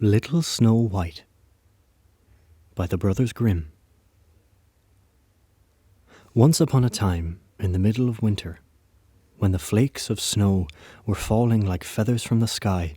Little Snow White by the Brothers Grimm. Once upon a time, in the middle of winter, when the flakes of snow were falling like feathers from the sky,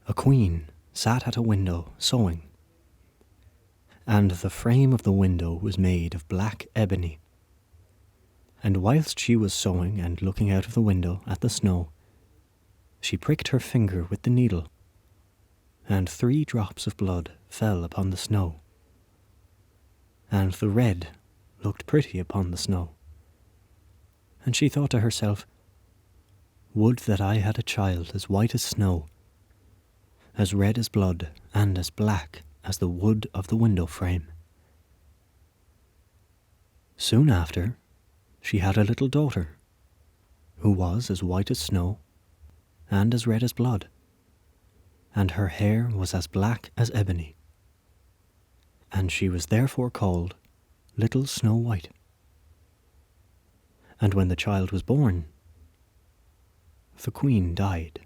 a queen sat at a window sewing, and the frame of the window was made of black ebony. And whilst she was sewing and looking out of the window at the snow, she pricked her finger with the needle, and 3 drops of blood fell upon the snow. And the red looked pretty upon the snow. And she thought to herself, "Would that I had a child as white as snow, as red as blood, and as black as the wood of the window frame." Soon after, she had a little daughter, who was as white as snow, and as red as blood, and her hair was as black as ebony, and she was therefore called Little Snow White. And when the child was born, the queen died.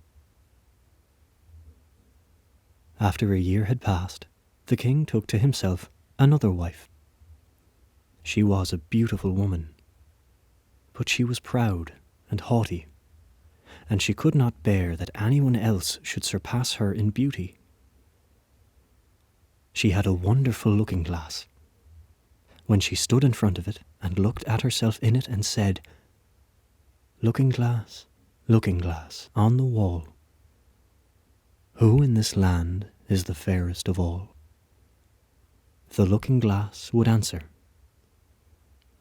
After a year had passed, the king took to himself another wife. She was a beautiful woman, but she was proud and haughty, and she could not bear that anyone else should surpass her in beauty. She had a wonderful looking-glass. When she stood in front of it and looked at herself in it and said, looking glass, on the wall, who in this land is the fairest of all?" the looking-glass would answer,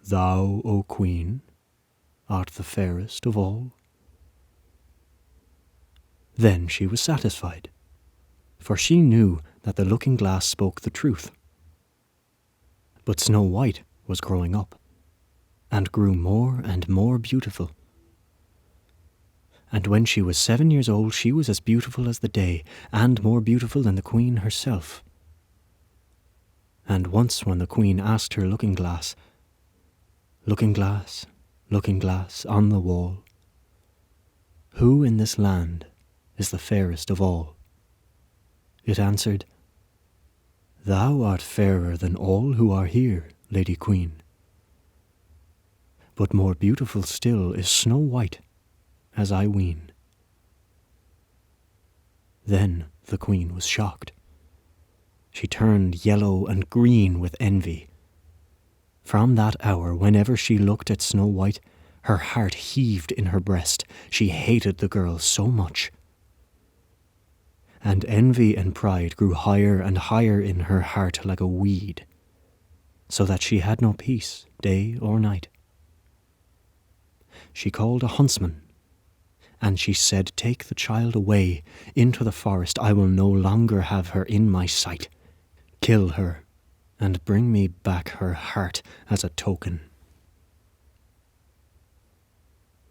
"Thou, O Queen, art the fairest of all." Then she was satisfied, for she knew that the looking-glass spoke the truth. But Snow White was growing up, and grew more and more beautiful. And when she was 7 years old, she was as beautiful as the day, and more beautiful than the queen herself. And once when the queen asked her looking-glass, looking glass on the wall, who in this land is the fairest of all?" it answered, "Thou art fairer than all who are here, Lady Queen. But more beautiful still is Snow White, as I ween." Then the queen was shocked. She turned yellow and green with envy. From that hour, whenever she looked at Snow White, her heart heaved in her breast. She hated the girl so much. And envy and pride grew higher and higher in her heart like a weed, so that she had no peace day or night. She called a huntsman, and she said, "Take the child away into the forest. I will no longer have her in my sight. Kill her, and bring me back her heart as a token."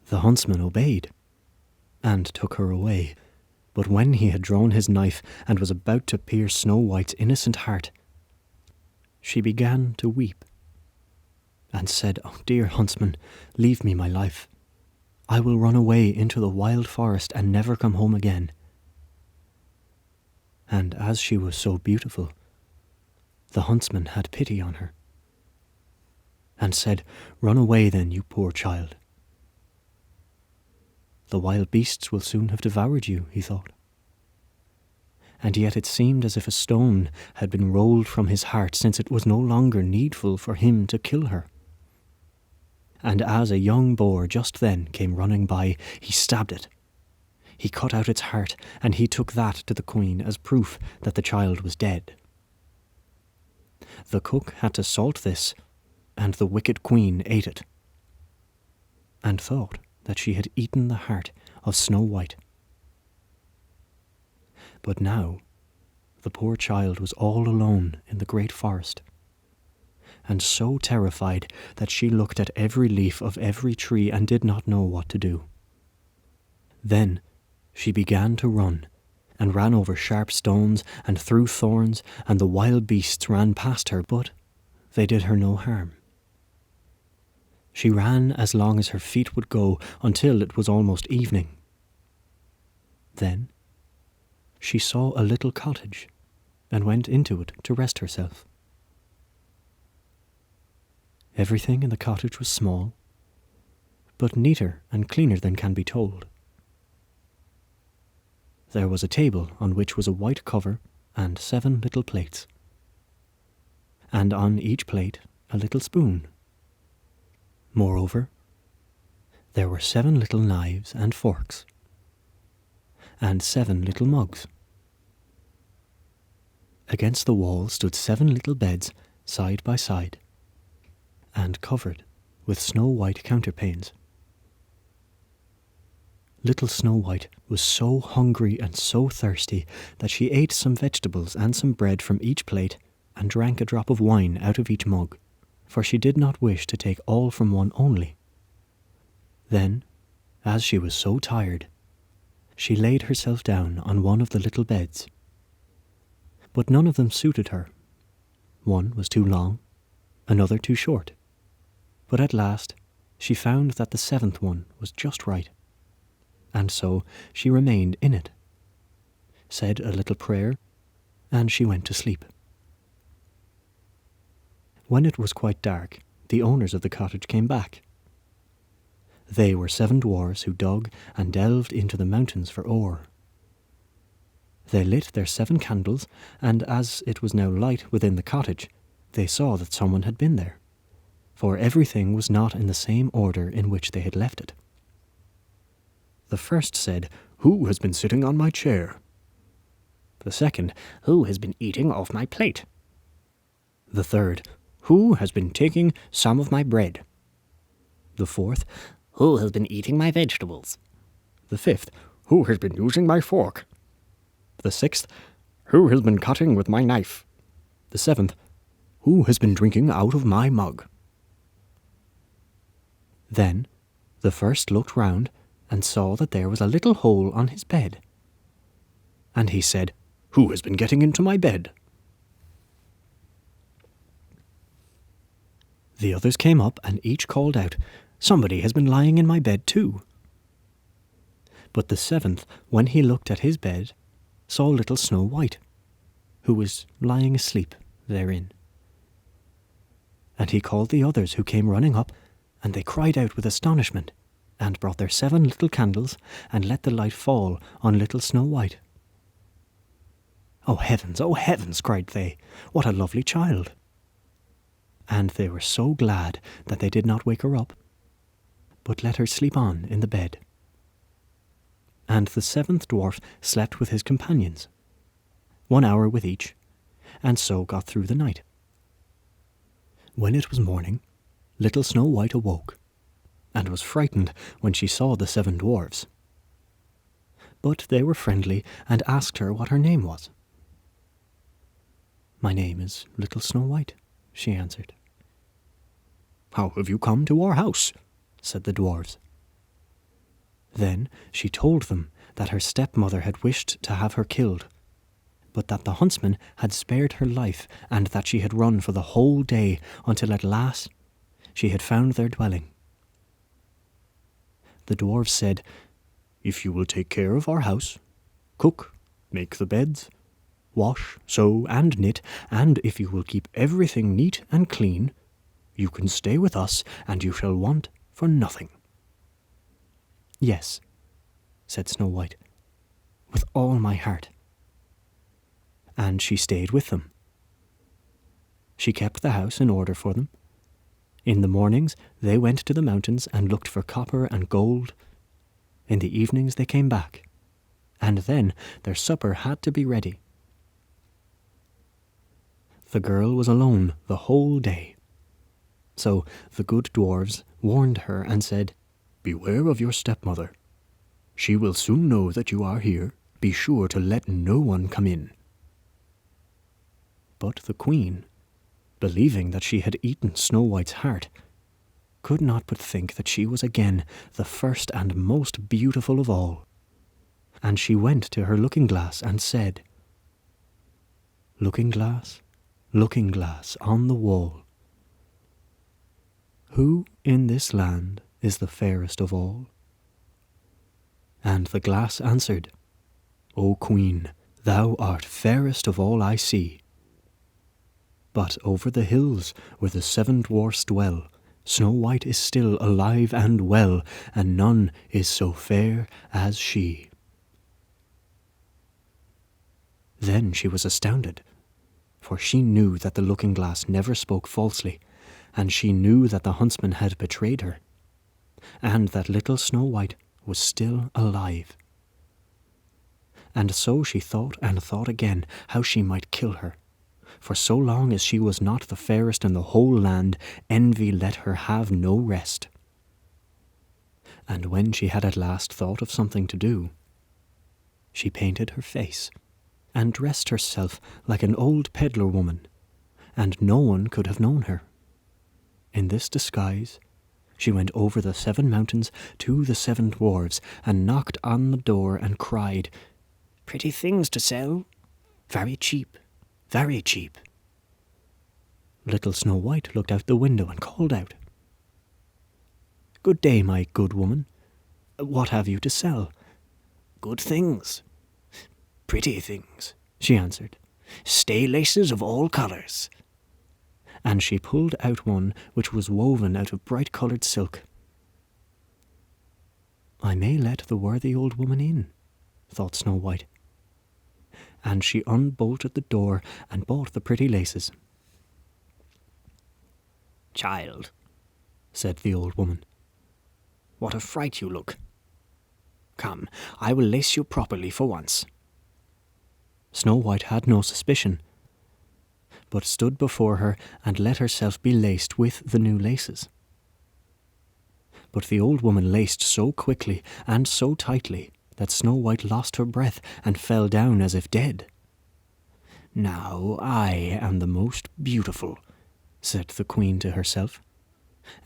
The huntsman obeyed, and took her away. But when he had drawn his knife and was about to pierce Snow White's innocent heart, she began to weep, and said, "Oh, dear huntsman, leave me my life. I will run away into the wild forest and never come home again." And as she was so beautiful, the huntsman had pity on her, and said, "Run away then, you poor child. The wild beasts will soon have devoured you," he thought. And yet it seemed as if a stone had been rolled from his heart, since it was no longer needful for him to kill her. And as a young boar just then came running by, he stabbed it. He cut out its heart, and he took that to the queen as proof that the child was dead. The cook had to salt this, and the wicked queen ate it, and thought that she had eaten the heart of Snow White. But now the poor child was all alone in the great forest, and so terrified that she looked at every leaf of every tree and did not know what to do. Then she began to run, and ran over sharp stones and through thorns, and the wild beasts ran past her, but they did her no harm. She ran as long as her feet would go, until it was almost evening. Then she saw a little cottage, and went into it to rest herself. Everything in the cottage was small, but neater and cleaner than can be told. There was a table on which was a white cover and 7 little plates, and on each plate a little spoon. Moreover, there were 7 little knives and forks, and 7 little mugs. Against the wall stood 7 little beds side by side, and covered with snow-white counterpanes. Little Snow White was so hungry and so thirsty that she ate some vegetables and some bread from each plate and drank a drop of wine out of each mug, for she did not wish to take all from one only. Then, as she was so tired, she laid herself down on one of the little beds. But none of them suited her. One was too long, another too short. But at last she found that the 7th one was just right, and so she remained in it, said a little prayer, and she went to sleep. When it was quite dark, the owners of the cottage came back. They were 7 dwarves who dug and delved into the mountains for ore. They lit their 7 candles, and as it was now light within the cottage, they saw that someone had been there, for everything was not in the same order in which they had left it. The first said, "Who has been sitting on my chair?" The second, "Who has been eating off my plate?" The third, "Who has been taking some of my bread?" The fourth, "Who has been eating my vegetables?" The fifth, "Who has been using my fork?" The sixth, "Who has been cutting with my knife?" The seventh, "Who has been drinking out of my mug?" Then the first looked round and saw that there was a little hole on his bed. And he said, "Who has been getting into my bed?" The others came up and each called out, "Somebody has been lying in my bed too." But the 7th, when he looked at his bed, saw little Snow White, who was lying asleep therein. And he called the others, who came running up, and they cried out with astonishment, and brought their 7 little candles, and let the light fall on little Snow White. "Oh heavens," cried they, "what a lovely child!" And they were so glad that they did not wake her up, but let her sleep on in the bed. And the 7th dwarf slept with his companions, 1 hour with each, and so got through the night. When it was morning, little Snow White awoke, and was frightened when she saw the 7 dwarfs. But they were friendly, and asked her what her name was. "My name is Little Snow White," she answered. "How have you come to our house?" said the dwarfs. Then she told them that her stepmother had wished to have her killed, but that the huntsman had spared her life, and that she had run for the whole day until at last she had found their dwelling. The dwarves said, "If you will take care of our house, cook, make the beds, wash, sew, and knit, and if you will keep everything neat and clean, you can stay with us, and you shall want for nothing." "Yes," said Snow White, "with all my heart." And she stayed with them. She kept the house in order for them. In the mornings they went to the mountains and looked for copper and gold. In the evenings they came back, and then their supper had to be ready. The girl was alone the whole day. So the good dwarves warned her and said, "Beware of your stepmother. She will soon know that you are here. Be sure to let no one come in." But the queen, believing that she had eaten Snow White's heart, could not but think that she was again the first and most beautiful of all. And she went to her looking-glass and said, "Looking glass on the wall, who in this land is the fairest of all?" And the glass answered, "O Queen, thou art fairest of all I see. But over the hills where the 7 dwarfs dwell, Snow White is still alive and well, and none is so fair as she. Then she was astounded, for she knew that the looking-glass never spoke falsely, and she knew that the huntsman had betrayed her, and that little Snow White was still alive. And so she thought and thought again how she might kill her, for so long as she was not the fairest in the whole land, envy let her have no rest. And when she had at last thought of something to do, she painted her face, and dressed herself like an old peddler woman, and no one could have known her. In this disguise, she went over the 7 mountains to the 7 dwarves, and knocked on the door and cried, "Pretty things to sell, very cheap, very cheap." Little Snow White looked out the window and called out, "Good day, my good woman. What have you to sell?" "Good things, pretty things," she answered. "Stay laces of all colours." And she pulled out one which was woven out of bright-coloured silk. "I may let the worthy old woman in," thought Snow White. And she unbolted the door and bought the pretty laces. "Child," said the old woman, "what a fright you look. Come, I will lace you properly for once." Snow White had no suspicion, but stood before her and let herself be laced with the new laces. But the old woman laced so quickly and so tightly that Snow White lost her breath and fell down as if dead. "Now I am the most beautiful," said the queen to herself,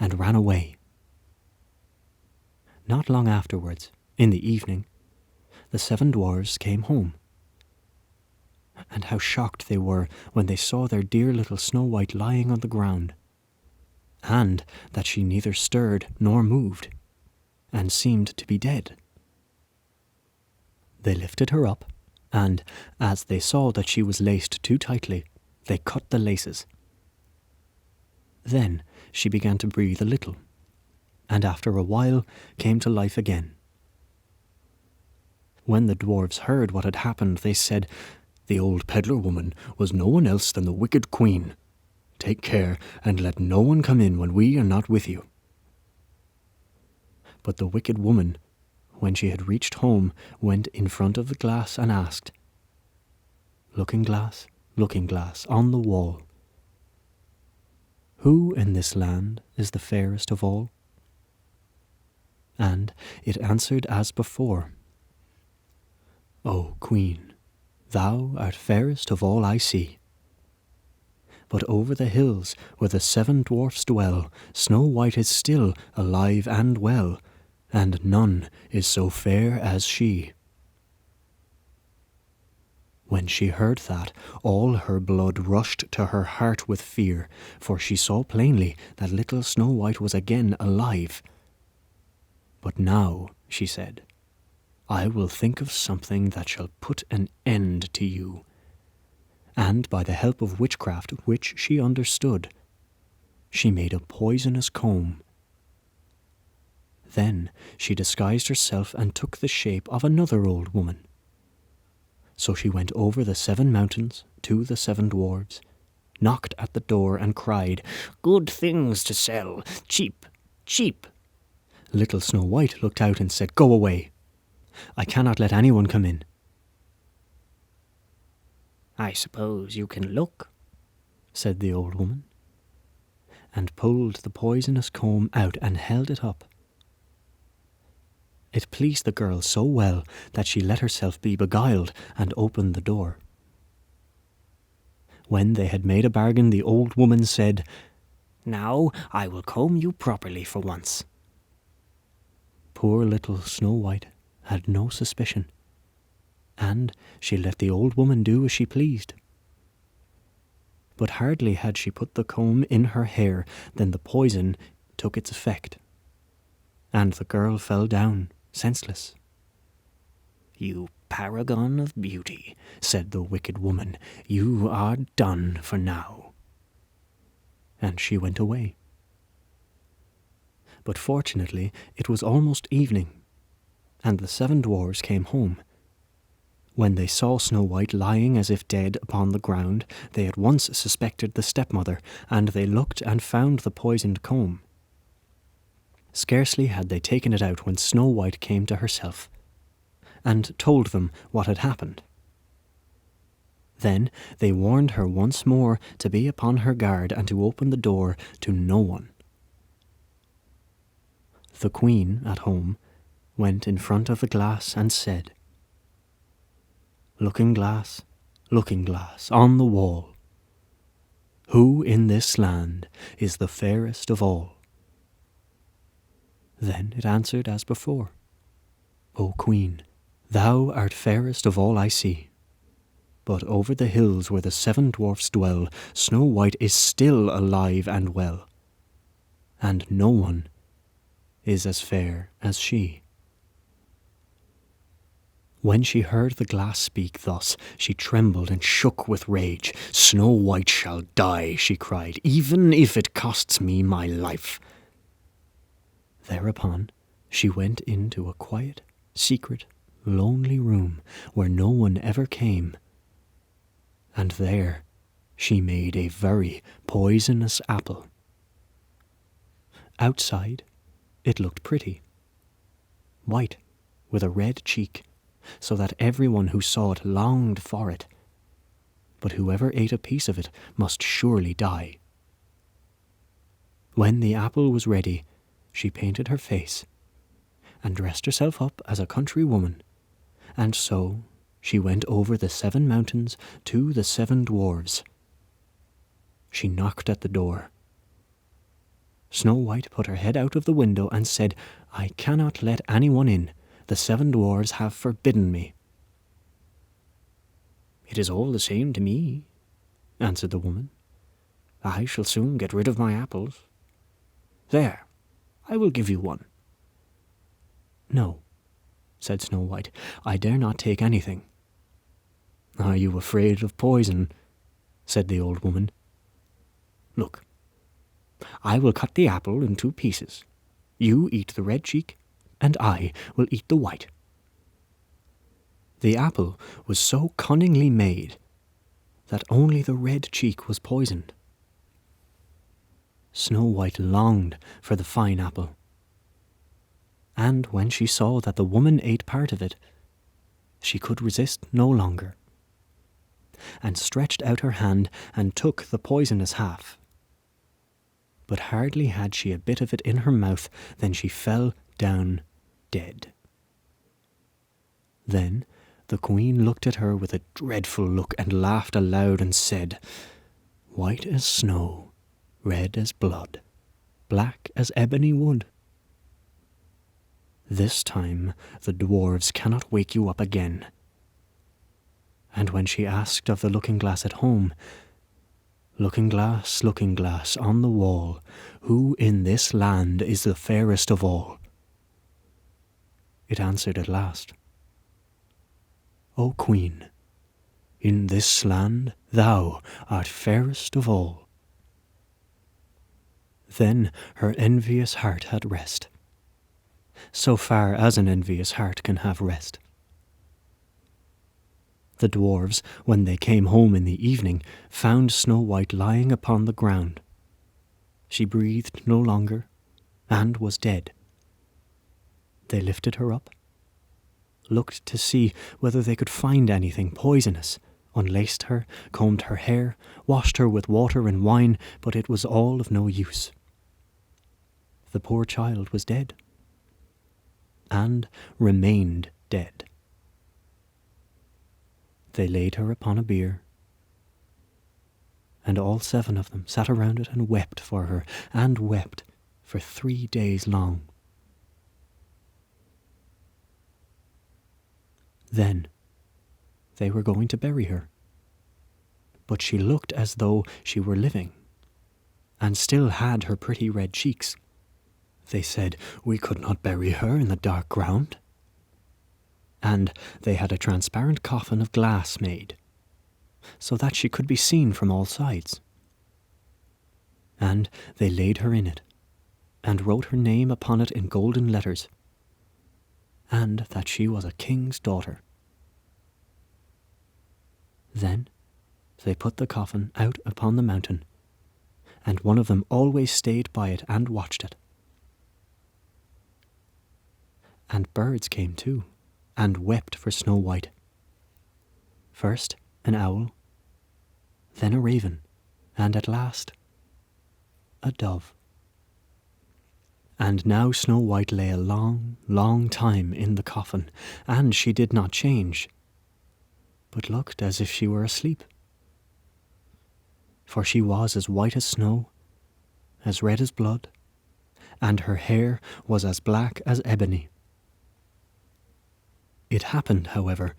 and ran away. Not long afterwards, in the evening, the 7 dwarves came home. And how shocked they were when they saw their dear little Snow White lying on the ground, and that she neither stirred nor moved, and seemed to be dead. They lifted her up, and, as they saw that she was laced too tightly, they cut the laces. Then she began to breathe a little, and after a while came to life again. When the dwarves heard what had happened, they said, "The old peddler woman was no one else than the wicked queen. Take care, and let no one come in when we are not with you." But the wicked woman, when she had reached home, went in front of the glass and asked, looking glass on the wall, "Who in this land is the fairest of all?" And it answered as before, "O Queen, thou art fairest of all I see. But over the hills where the 7 dwarfs dwell, Snow White is still alive and well, and none is so fair as she." When she heard that, all her blood rushed to her heart with fear, for she saw plainly that little Snow White was again alive. "But now," she said, "I will think of something that shall put an end to you." And by the help of witchcraft, which she understood, she made a poisonous comb. Then she disguised herself and took the shape of another old woman. So she went over the 7 mountains to the 7 dwarves, knocked at the door and cried, "Good things to sell, cheap, cheap." Little Snow White looked out and said, "Go away. I cannot let anyone come in." "I suppose you can look," said the old woman, and pulled the poisonous comb out and held it up. It pleased the girl so well that she let herself be beguiled and opened the door. When they had made a bargain, the old woman said, "Now I will comb you properly for once." Poor little Snow White had no suspicion, and she let the old woman do as she pleased. But hardly had she put the comb in her hair than the poison took its effect, and the girl fell down senseless. "You paragon of beauty," said the wicked woman. "You are done for now." And she went away. But fortunately it was almost evening, and the 7 dwarves came home. When they saw Snow White lying as if dead upon the ground, they at once suspected the stepmother, and they looked and found the poisoned comb. Scarcely had they taken it out when Snow White came to herself, and told them what had happened. Then they warned her once more to be upon her guard and to open the door to no one. The Queen, at home, went in front of the glass and said, looking glass, on the wall, who in this land is the fairest of all?" Then it answered as before, "O Queen, thou art fairest of all I see. But over the hills where the 7 dwarfs dwell, Snow White is still alive and well, and no one is as fair as she." When she heard the glass speak thus, she trembled and shook with rage. "Snow White shall die," she cried, "even if it costs me my life." Thereupon she went into a quiet, secret, lonely room where no one ever came, and there she made a very poisonous apple. Outside it looked pretty, white with a red cheek, so that everyone who saw it longed for it, but whoever ate a piece of it must surely die. When the apple was ready, she painted her face, and dressed herself up as a country woman, and so she went over the 7 mountains to the 7 dwarves. She knocked at the door. Snow White put her head out of the window and said, "I cannot let anyone in. The 7 dwarves have forbidden me." "It is all the same to me," answered the woman. "I shall soon get rid of my apples. There, I will give you one." "No," said Snow White, "I dare not take anything." "Are you afraid of poison?" said the old woman. "Look, I will cut the apple in 2 pieces. You eat the red cheek, and I will eat the white." The apple was so cunningly made that only the red cheek was poisoned. Snow White longed for the fine apple, and when she saw that the woman ate part of it, she could resist no longer, and stretched out her hand and took the poisonous half. But hardly had she a bit of it in her mouth than she fell down dead. Then the Queen looked at her with a dreadful look and laughed aloud and said, "White as snow, red as blood, black as ebony wood. This time the dwarves cannot wake you up again." And when she asked of the looking-glass at home, looking glass on the wall, who in this land is the fairest of all?" it answered at last, "O Queen, in this land thou art fairest of all." Then her envious heart had rest, so far as an envious heart can have rest. The dwarves, when they came home in the evening, found Snow White lying upon the ground. She breathed no longer, and was dead. They lifted her up, looked to see whether they could find anything poisonous, unlaced her, combed her hair, washed her with water and wine, but it was all of no use. The poor child was dead, and remained dead. They laid her upon a bier, and all 7 of them sat around it and wept for her, and wept for 3 days long. Then they were going to bury her, but she looked as though she were living, and still had her pretty red cheeks. They said, "We could not bury her in the dark ground." and they had a transparent coffin of glass made, so that she could be seen from all sides. And they laid her in it, and wrote her name upon it in golden letters, and that she was a king's daughter. Then they put the coffin out upon the mountain, and one of them always stayed by it and watched it. And birds came too, and wept for Snow White. First an owl, then a raven, and at last a dove. And now Snow White lay a long, long time in the coffin, and she did not change, but looked as if she were asleep. For she was as white as snow, as red as blood, and her hair was as black as ebony. It happened, however,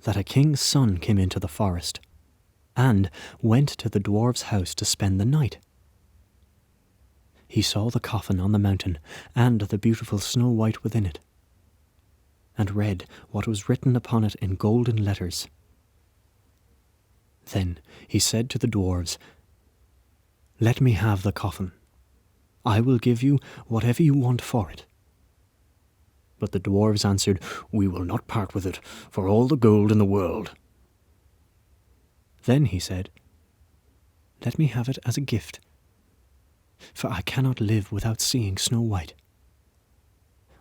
that a king's son came into the forest, and went to the dwarf's house to spend the night. He saw the coffin on the mountain, and the beautiful Snow White within it, and read what was written upon it in golden letters. Then he said to the dwarves, "Let me have the coffin. I will give you whatever you want for it." But the dwarves answered, "We will not part with it for all the gold in the world." Then he said, "Let me have it as a gift, for I cannot live without seeing Snow White.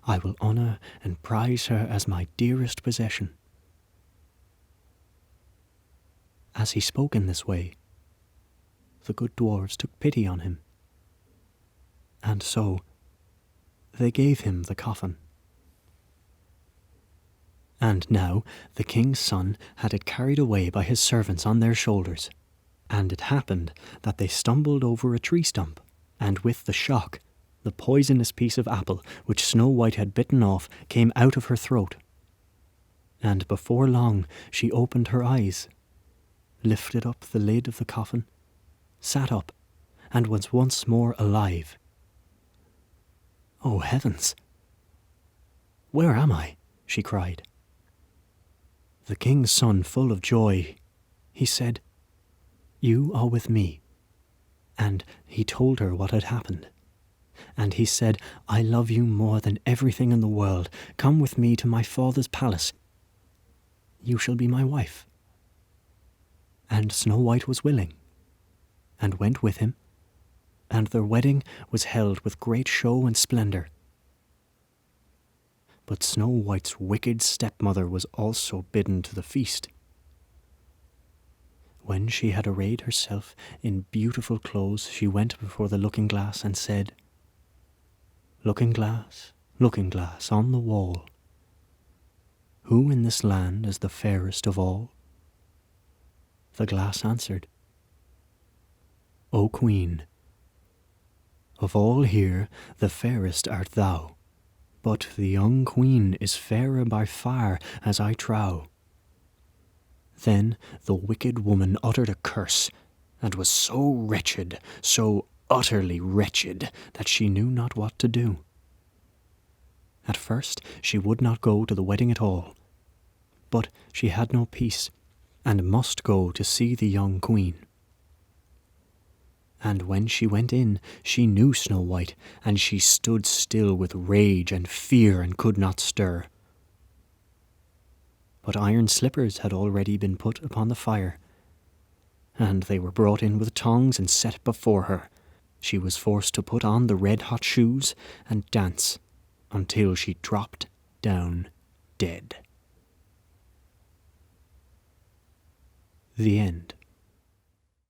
I will honour and prize her as my dearest possession." As he spoke in this way, the good dwarves took pity on him, and so they gave him the coffin. And now the king's son had it carried away by his servants on their shoulders, and it happened that they stumbled over a tree stump, and with the shock, the poisonous piece of apple which Snow White had bitten off came out of her throat. And before long she opened her eyes, lifted up the lid of the coffin, sat up, and was once more alive. "Oh, heavens! Where am I?" she cried. The king's son, full of joy, he said, "You are with me." And he told her what had happened. And he said, "I love you more than everything in the world. Come with me to my father's palace. You shall be my wife." And Snow White was willing, and went with him, and their wedding was held with great show and splendour. But Snow White's wicked stepmother was also bidden to the feast. When she had arrayed herself in beautiful clothes, she went before the looking-glass and said, looking glass on the wall, who in this land is the fairest of all?" The glass answered, "O Queen, of all here the fairest art thou, but the young queen is fairer by far, as I trow." Then the wicked woman uttered a curse, and was so wretched, so utterly wretched, that she knew not what to do. At first she would not go to the wedding at all, but she had no peace, and must go to see the young queen. And when she went in, she knew Snow White, and she stood still with rage and fear, and could not stir. But iron slippers had already been put upon the fire, and they were brought in with tongs and set before her. She was forced to put on the red-hot shoes and dance until she dropped down dead. The end.